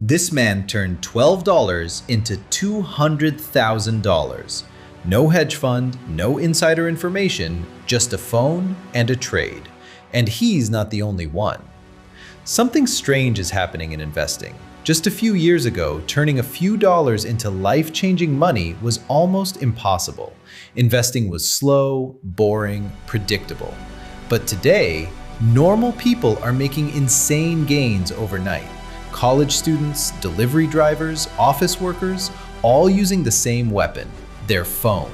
This man turned $12 into $200,000. No hedge fund, no insider information, just a phone and a trade. And he's not the only one. Something strange is happening in investing. Just a few years ago, turning a few dollars into life-changing money was almost impossible. Investing was slow, boring, predictable. But today, normal people are making insane gains overnight. College students, delivery drivers, office workers, all using the same weapon, their phone.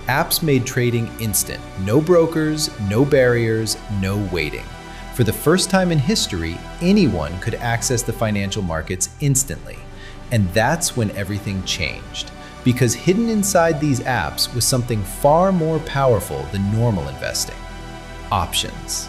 Apps made trading instant. No brokers, no barriers, no waiting. For the first time in history, anyone could access the financial markets instantly. And that's when everything changed. Because hidden inside these apps was something far more powerful than normal investing: options.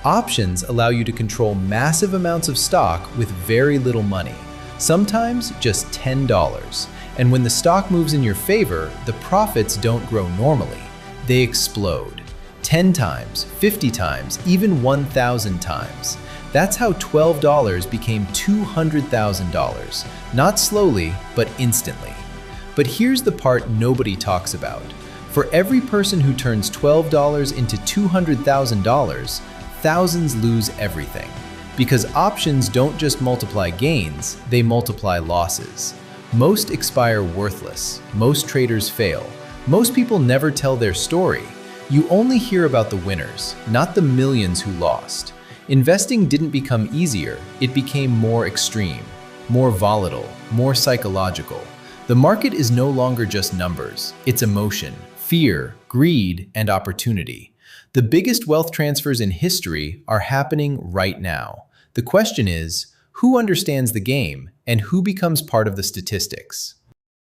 Options allow you to control massive amounts of stock with very little money, sometimes just $10. And when the stock moves in your favor, the profits don't grow normally. They explode. 10 times, 50 times, even 1,000 times. That's how $12 became $200,000. Not slowly, but instantly. But here's the part nobody talks about. For every person who turns $12 into $200,000, thousands lose everything. Because options don't just multiply gains, they multiply losses. Most expire worthless. Most traders fail. Most people never tell their story. You only hear about the winners, not the millions who lost. Investing didn't become easier, it became more extreme, more volatile, more psychological. The market is no longer just numbers, it's emotion, fear, greed, and opportunity. The biggest wealth transfers in history are happening right now. The question is, who understands the game and who becomes part of the statistics?